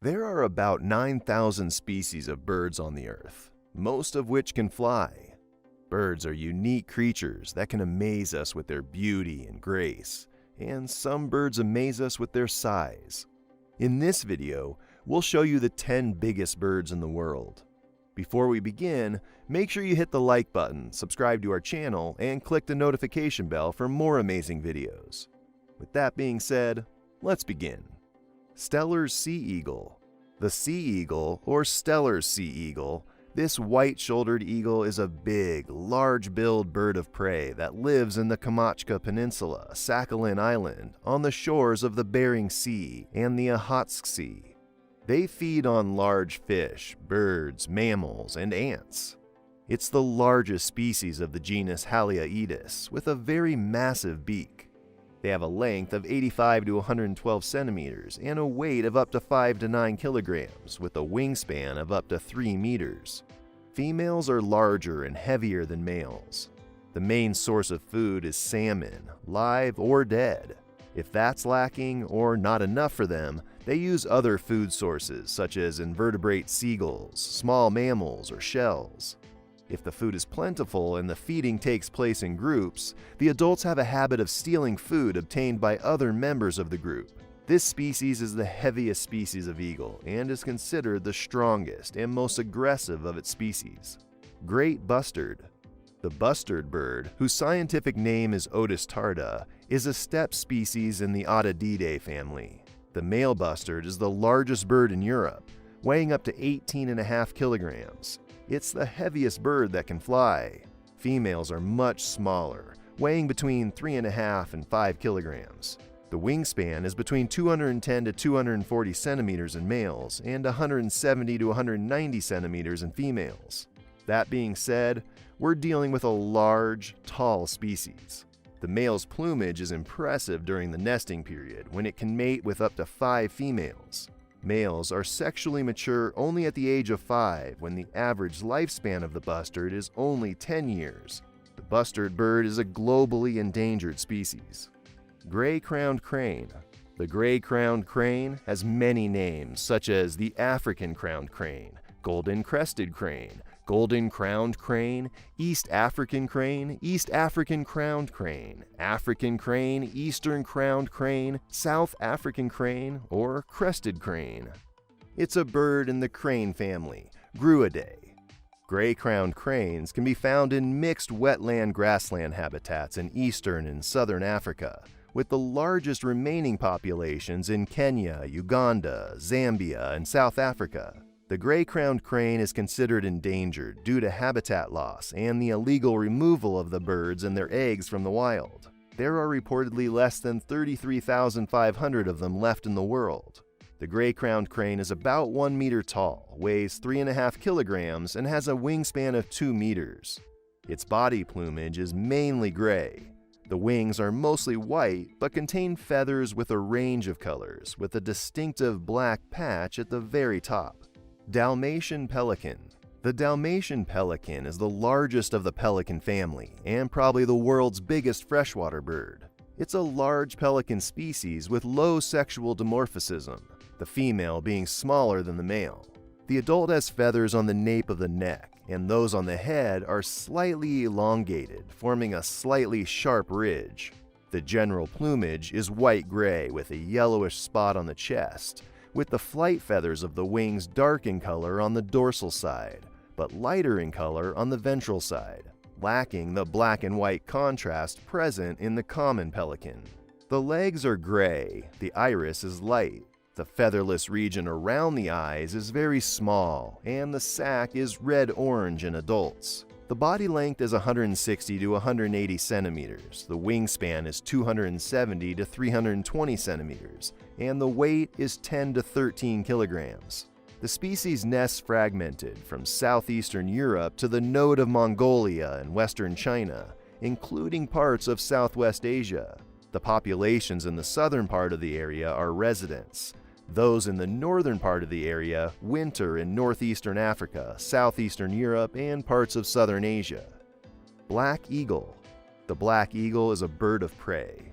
There are about 9,000 species of birds on the earth, most of which can fly. Birds are unique creatures that can amaze us with their beauty and grace, and some birds amaze us with their size. In this video, we'll show you the 10 biggest birds in the world. Before we begin, make sure you hit the like button, subscribe to our channel, and click the notification bell for more amazing videos. With that being said, let's begin. Steller's sea eagle. The sea eagle, or Steller's sea eagle, this white-shouldered eagle is a big, large-billed bird of prey that lives in the Kamchatka Peninsula, Sakhalin Island, on the shores of the Bering Sea and the Okhotsk Sea. They feed on large fish, birds, mammals, and ants. It's the largest species of the genus Haliaeetus, with a very massive beak. They have a length of 85 to 112 centimeters and a weight of up to 5 to 9 kilograms, with a wingspan of up to 3 meters. Females are larger and heavier than males. The main source of food is salmon, live or dead. If that's lacking or not enough for them, they use other food sources such as invertebrate seagulls, small mammals, or shells. If the food is plentiful and the feeding takes place in groups, the adults have a habit of stealing food obtained by other members of the group. This species is the heaviest species of eagle and is considered the strongest and most aggressive of its species. Great bustard. The bustard bird, whose scientific name is Otis tarda, is a steppe species in the Otadidae family. The male bustard is the largest bird in Europe, weighing up to 18.5 kilograms. It's the heaviest bird that can fly. Females are much smaller, weighing between 3.5 and 5 kilograms. The wingspan is between 210 to 240 centimeters in males and 170 to 190 centimeters in females. That being said, we're dealing with a large, tall species. The male's plumage is impressive during the nesting period, when it can mate with up to 5 females. Males are sexually mature only at the age of 5, when the average lifespan of the bustard is only 10 years. The bustard bird is a globally endangered species. Gray-crowned crane. The gray-crowned crane has many names, such as the African crowned crane, golden-crested crane, golden-crowned crane, East African crane, East African crowned crane, African crane, Eastern crowned crane, South African crane, or crested crane. It's a bird in the crane family, Gruidae. Gray-crowned cranes can be found in mixed wetland grassland habitats in eastern and southern Africa, with the largest remaining populations in Kenya, Uganda, Zambia, and South Africa. The gray-crowned crane is considered endangered due to habitat loss and the illegal removal of the birds and their eggs from the wild. There are reportedly less than 33,500 of them left in the world. The gray-crowned crane is about 1 meter tall, weighs 3.5 kilograms, and has a wingspan of 2 meters. Its body plumage is mainly gray. The wings are mostly white, but contain feathers with a range of colors, with a distinctive black patch at the very top. Dalmatian pelican. The Dalmatian pelican is the largest of the pelican family and probably the world's biggest freshwater bird. It's a large pelican species with low sexual dimorphism, the female being smaller than the male. The adult has feathers on the nape of the neck, and those on the head are slightly elongated, forming a slightly sharp ridge. The general plumage is white-gray with a yellowish spot on the chest, with the flight feathers of the wings dark in color on the dorsal side, but lighter in color on the ventral side, lacking the black and white contrast present in the common pelican. The legs are gray, the iris is light, the featherless region around the eyes is very small, and the sac is red-orange in adults. The body length is 160 to 180 centimeters, the wingspan is 270 to 320 centimeters, and the weight is 10 to 13 kilograms. The species nests fragmented from southeastern Europe to the node of Mongolia and western China, including parts of Southwest Asia. The populations in the southern part of the area are residents. Those in the northern part of the area winter in northeastern Africa, southeastern Europe, and parts of southern Asia. Black eagle. The black eagle is a bird of prey.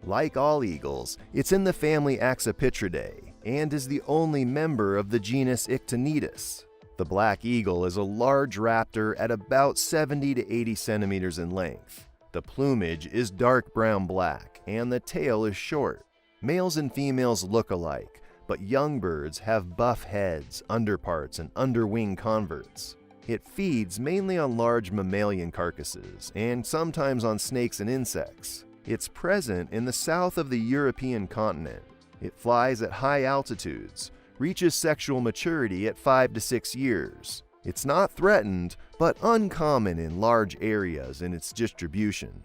Like all eagles, it's in the family Accipitridae. and is the only member of the genus Ictinitis. The black eagle is a large raptor at about 70 to 80 centimeters in length. The plumage is dark brown-black, and the tail is short. Males and females look alike, but young birds have buff heads, underparts, and underwing converts. It feeds mainly on large mammalian carcasses, and sometimes on snakes and insects. It's present in the south of the European continent. It flies at high altitudes, reaches sexual maturity at 5 to 6 years. It's not threatened, but uncommon in large areas in its distribution.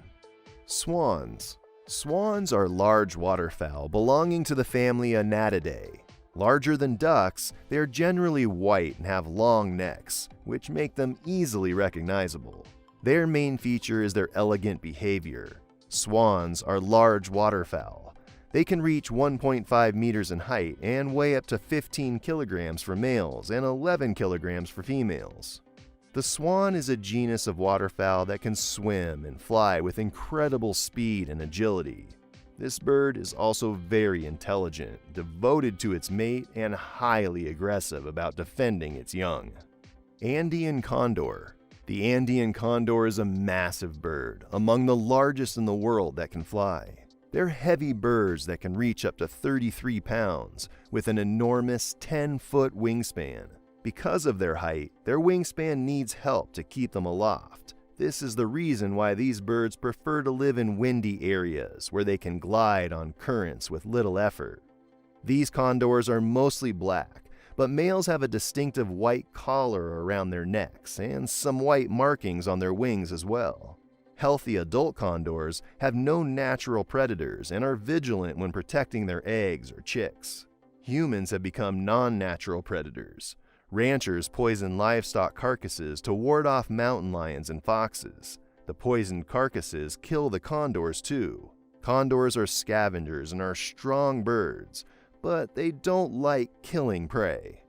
Swans. Swans are large waterfowl belonging to the family Anatidae. Larger than ducks, they are generally white and have long necks, which make them easily recognizable. Their main feature is their elegant behavior. Swans are large waterfowl. They can reach 1.5 meters in height and weigh up to 15 kilograms for males and 11 kilograms for females. The swan is a genus of waterfowl that can swim and fly with incredible speed and agility. This bird is also very intelligent, devoted to its mate, and highly aggressive about defending its young. Andean condor. The Andean condor is a massive bird, among the largest in the world that can fly. They're heavy birds that can reach up to 33 pounds, with an enormous 10-foot wingspan. Because of their height, their wingspan needs help to keep them aloft. This is the reason why these birds prefer to live in windy areas where they can glide on currents with little effort. These condors are mostly black, but males have a distinctive white collar around their necks and some white markings on their wings as well. Healthy adult condors have no natural predators and are vigilant when protecting their eggs or chicks. Humans have become non-natural predators. Ranchers poison livestock carcasses to ward off mountain lions and foxes. The poisoned carcasses kill the condors too. Condors are scavengers and are strong birds, but they don't like killing prey.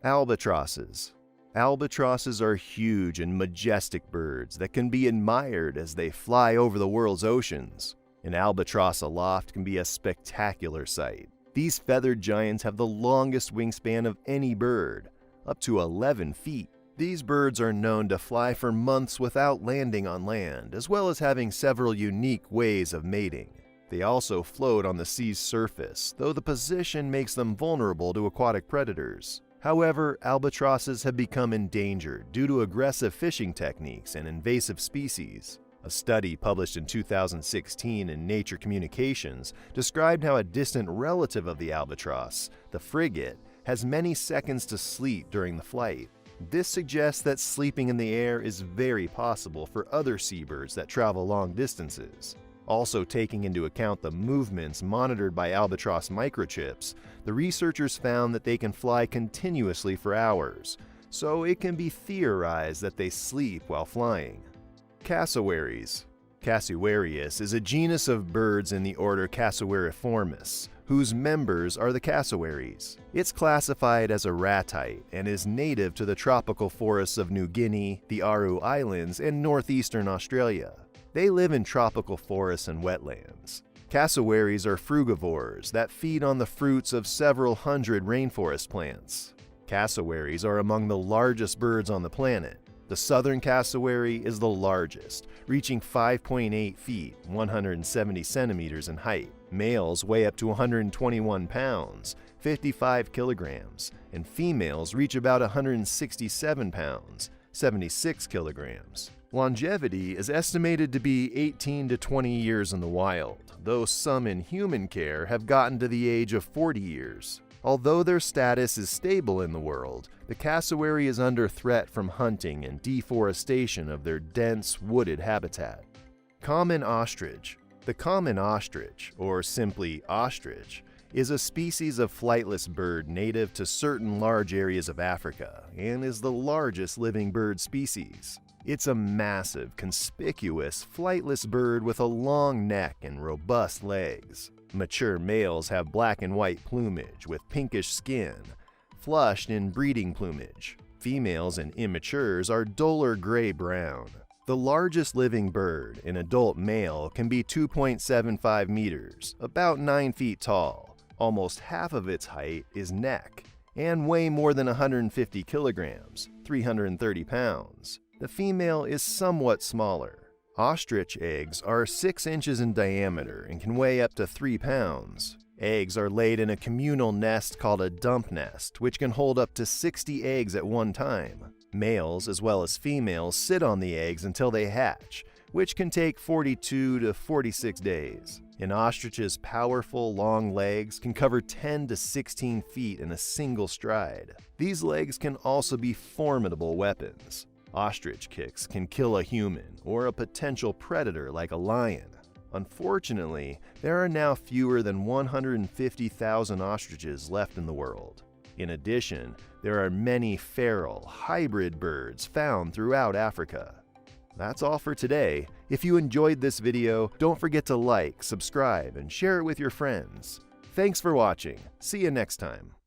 Albatrosses. Albatrosses are huge and majestic birds that can be admired as they fly over the world's oceans. An albatross aloft can be a spectacular sight. These feathered giants have the longest wingspan of any bird, up to 11 feet. These birds are known to fly for months without landing on land, as well as having several unique ways of mating. They also float on the sea's surface, though the position makes them vulnerable to aquatic predators. However, albatrosses have become endangered due to aggressive fishing techniques and invasive species. A study published in 2016 in Nature Communications described how a distant relative of the albatross, the frigate, has many seconds to sleep during the flight. This suggests that sleeping in the air is very possible for other seabirds that travel long distances. Also taking into account the movements monitored by albatross microchips, the researchers found that they can fly continuously for hours, so it can be theorized that they sleep while flying. Cassowaries. Cassowarius is a genus of birds in the order Cassowariiformes, whose members are the cassowaries. It's classified as a ratite and is native to the tropical forests of New Guinea, the Aru Islands, and northeastern Australia. They live in tropical forests and wetlands. Cassowaries are frugivores that feed on the fruits of several hundred rainforest plants. Cassowaries are among the largest birds on the planet. The southern cassowary is the largest, reaching 5.8 feet, 170 centimeters in height. Males weigh up to 121 pounds, 55 kilograms, and females reach about 167 pounds, 76 kilograms. Longevity is estimated to be 18 to 20 years in the wild, though some in human care have gotten to the age of 40 years. Although their status is stable in the world, the cassowary is under threat from hunting and deforestation of their dense, wooded habitat. Common ostrich. The common ostrich, or simply ostrich, is a species of flightless bird native to certain large areas of Africa and is the largest living bird species. It's a massive, conspicuous, flightless bird with a long neck and robust legs. Mature males have black and white plumage with pinkish skin, flushed in breeding plumage. Females and immatures are duller gray-brown. The largest living bird, an adult male, can be 2.75 meters, about 9 feet tall. Almost half of its height is neck, and weigh more than 150 kilograms, 330 pounds. The female is somewhat smaller. Ostrich eggs are 6 inches in diameter and can weigh up to 3 pounds. Eggs are laid in a communal nest called a dump nest, which can hold up to 60 eggs at one time. Males as well as females sit on the eggs until they hatch, which can take 42 to 46 days. An ostrich's powerful long legs can cover 10 to 16 feet in a single stride. These legs can also be formidable weapons. Ostrich kicks can kill a human or a potential predator like a lion. Unfortunately, there are now fewer than 150,000 ostriches left in the world. In addition, there are many feral, hybrid birds found throughout Africa. That's all for today. If you enjoyed this video, don't forget to like, subscribe, and share it with your friends. Thanks for watching. See you next time.